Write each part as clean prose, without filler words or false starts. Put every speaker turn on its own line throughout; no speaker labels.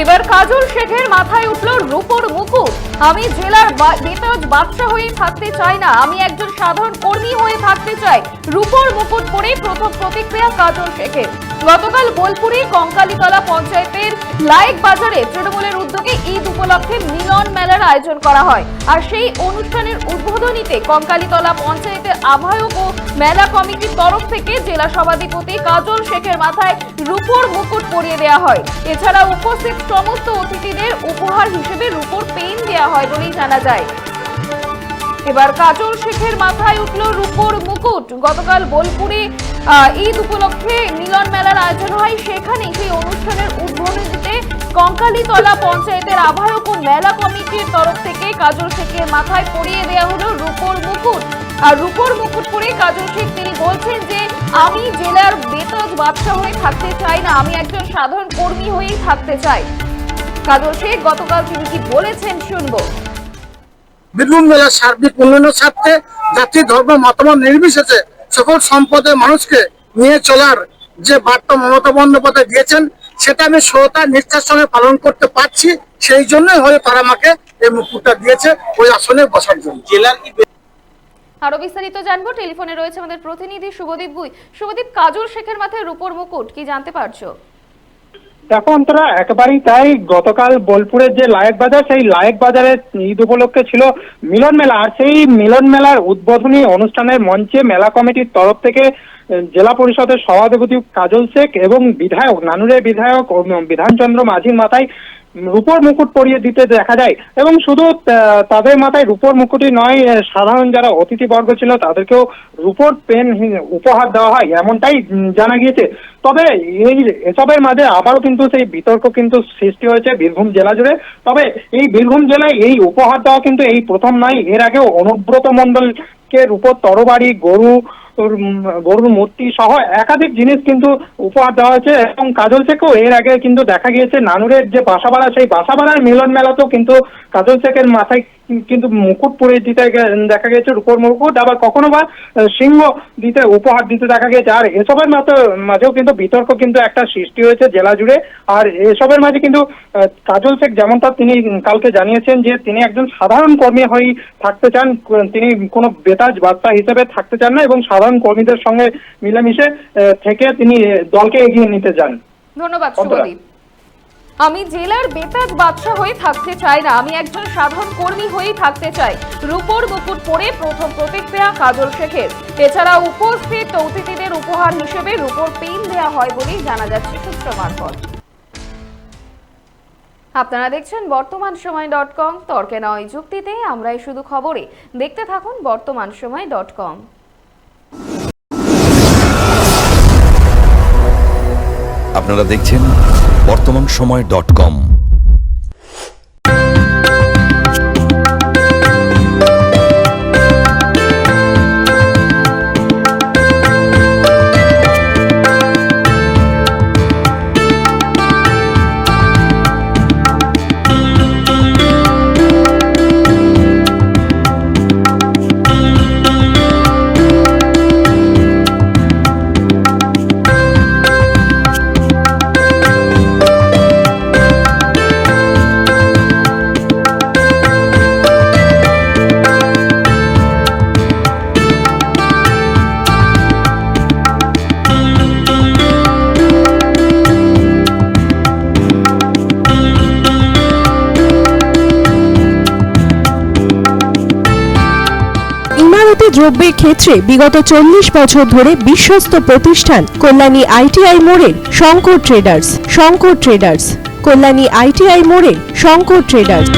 এবার কাজল শেখের মাথায় উঠল রূপোর মুকুট। আমি জেলার বেতাজ বাদশা হয়ে থাকতে চাই না, আমি একজন সাধারণ কর্মী হয়ে থাকতে চাই। রূপোর মুকুট পরে প্রথম প্রতিক্রিয়া কাজল শেখের। গতকাল বোলপুরে কঙ্কালীতলা পঞ্চায়েতের লায়েক বাজারে তৃণমূলের উদ্যোগে ঈদ উপলক্ষে মিলন মেলার আয়োজন করা হয়। আর সেই অনুষ্ঠানের উদ্বোধনীতে কঙ্কালীতলা পঞ্চায়েতের আহ্বায়ক ও মেলা কমিটির তরফ থেকে জেলা সভাধিপতি কাজল শেখের মাথায় রূপোর মুকুট পরিয়ে দেওয়া হয়। এছাড়া উপস্থিত সমস্ত অতিথিদের উপহার হিসেবে রূপোর পেন দেওয়া হয় বলেই জানা যায়। এবার কাজল শেখের মাথায় উঠল রূপোর মুকুট। গতকাল বোলপুরে ঈদ উপলক্ষে মিলন মেলার আয়োজন হয়, সেখানে সেই অনুষ্ঠানের উদ্বোধনীতে কঙ্কালীতলা পঞ্চায়েতের আহ্বায়ক ও মেলা কমিটির তরফ থেকে কাজল শেখের মাথায় পরিয়ে দেওয়া হলো রূপোর মুকুট। আর রূপোর মুকুট পরে কাজল শেখ তিনি বলছেন যে আমি জেলার বেতাজ বাদশা হয়ে থাকতে চাই না, আমি একজন সাধারণ কর্মী হয়েই থাকতে চাই। কাজল শেখ গতকাল তিনি কি বলেছেন শুনবো।
বীরভূম জেলার সার্বিক উন্নয়নের স্বার্থে জাতি ধর্ম মতামত নির্বিশেষে সকল সম্পদের মানুষকে নিয়ে চলার যে বার্তা মমতা বন্দ্যোপাধ্যায় দিয়েছেন, সেটা আমি শ্রদ্ধা নিষ্ঠার সঙ্গে পালন করতে পারছি। সেই জন্যই হয়তো তারা আমাকে এই মুকুটটা দিয়েছে ওই আসনে বসার জন্য।
আরো বিস্তারিত জানবো, টেলিফোনে রয়েছে আমাদের প্রতিনিধি শুভদীপ বুই। শুভদীপ, কাজল শেখের মাথায় রূপোর মুকুট, কি জানতে পারছো?
দেখো অন্তরা, একেবারেই তাই। গতকাল বোলপুরের যে লায়েক বাজার, সেই লায়েক বাজারে ঈদ উপলক্ষে ছিল মিলন মেলা। আর সেই মিলন মেলার উদ্বোধনী অনুষ্ঠানের মঞ্চে মেলা কমিটির তরফ থেকে জেলা পরিষদের সভাধিপতি কাজল শেখ এবং বিধায়ক নানুরের বিধায়ক বিধানচন্দ্র মাঝির মাথায় রূপোর মুকুট পরিয়ে দিতে দেখা যায়। এবং শুধু তাদের মাথায় রূপোর মুকুটই নয়, সাধারণ যারা অতিথিবর্গ ছিল তাদেরকেও রূপোর পেন উপহার দেওয়া হয়, এমনটাই জানা গিয়েছে। তবে এসবের মাঝে আবারও কিন্তু সেই বিতর্ক কিন্তু সৃষ্টি হয়েছে বীরভূম জেলা জুড়ে। তবে এই বীরভূম জেলায় এই উপহার দেওয়া কিন্তু এই প্রথম নয়, এর আগেও অনুব্রত মণ্ডলকে রূপোর তরবারি, গরুর মূর্তি সহ একাধিক জিনিস কিন্তু উপহার দেওয়া হয়েছে। এবং কাজল শেখও এর আগে কিন্তু দেখা গিয়েছে নানুরের যে বাসাবাড়া, সেই বাসাবাড়ার মিলন মেলাতেও কিন্তু কাজল শেখের মাথায় কিন্তু মুকুট পরিয়ে দিতে দেখা গেছে, রূপোর মুকুট। আবার কখনো বা সিংহ দিতে উপহার দিতে দেখা গেছে। আর এসবের মাঝেও কিন্তু বিতর্ক কিন্তু একটা সৃষ্টি হয়েছে জেলা জুড়ে। আর এসবের মাঝে কিন্তু কাজল শেখ যেমনটা তিনি কালকে জানিয়েছেন যে তিনি একজন সাধারণ কর্মী হয়েই থাকতে চান, তিনি কোনো বেতাজ বার্তা হিসেবে থাকতে চান না এবং সাধারণ কর্মীদের সঙ্গে মিলেমিশে থেকে তিনি দলকে এগিয়ে নিতে চান।
ধন্যবাদ শুভদীপ। আমি জেলার বেতাজ বাদশা হয়ে থাকতে চাই না, আমি একজন সাধারণ কর্মী হয়েই থাকতে চাই। রূপোর মুকুট পরে প্রথম প্রতিক্রিয়া কাজল শেখের। এছাড়া উপস্থিত অতিথিদের উপহার হিসেবে রূপোর পেন দেওয়া হয় বলেই জানা যাচ্ছে সূত্র মারফত। আপনারা দেখছেন বর্তমানসময়.com, তর্কে নয় যুক্তিতে, আমরাই শুধু খবরে। দেখতে থাকুন বর্তমানসময়.com।
আপনারা দেখছেন বর্তমানসময়.com।
দ্রব্যের ক্ষেত্রে বিগত 40 বছর ধরে বিশ্বস্ত প্রতিষ্ঠান কল্যাণী আইটিআই মোড়ের শঙ্কর ট্রেডার্স, কল্যাণী আইটিআই মোড়ের শঙ্কর ট্রেডার্স।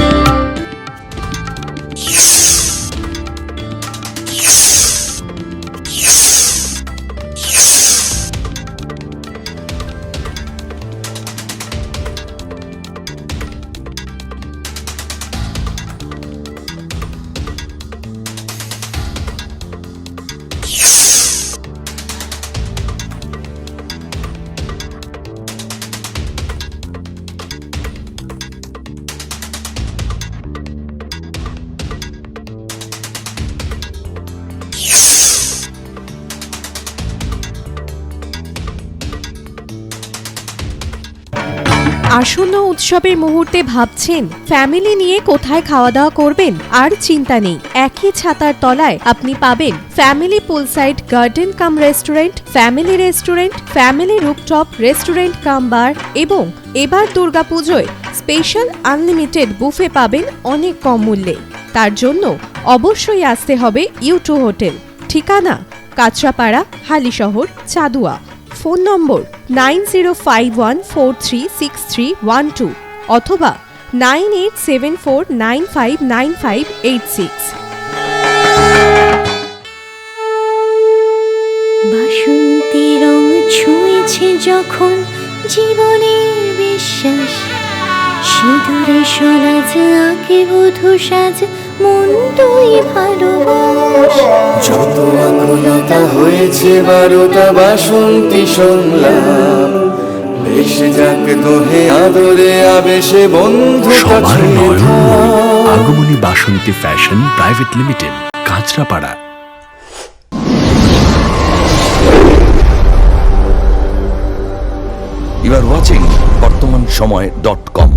আসন্ন উৎসবের মুহূর্তে ভাবছেন ফ্যামিলি নিয়ে কোথায় খাওয়া দাওয়া করবেন? আর চিন্তা নেই, একই ছাতার তলায় আপনি পাবেন family poolside garden cum restaurant, family rooftop restaurant cum bar এবং এবার দুর্গাপুজোয় স্পেশাল আনলিমিটেড বুফে পাবেন অনেক কম মূল্যে। তার জন্য অবশ্যই আসতে হবে U2 হোটেল। ঠিকানা কাঁচরাপাড়া, হালিশহর, চাদুয়া। ফোন নম্বর 9051436312 অথবা 9874959586।
বাসন্তী রং ছুঁয়েছে যখন জীবনের বিশ্বাস, সিঁদুরে সরাজ আঁকে বধূ সাজ, মন তুই ভালোবাস।
যত আকুলতা হয়েছে বারোটা বাসন্তী সংলাপ, বেশে যাক দোহে আদরে আবেশে বন্ধু
সবার Nayan Agamani Basanti fashion private limited, Kanchrapara.
You are watching BortomanSomoy.com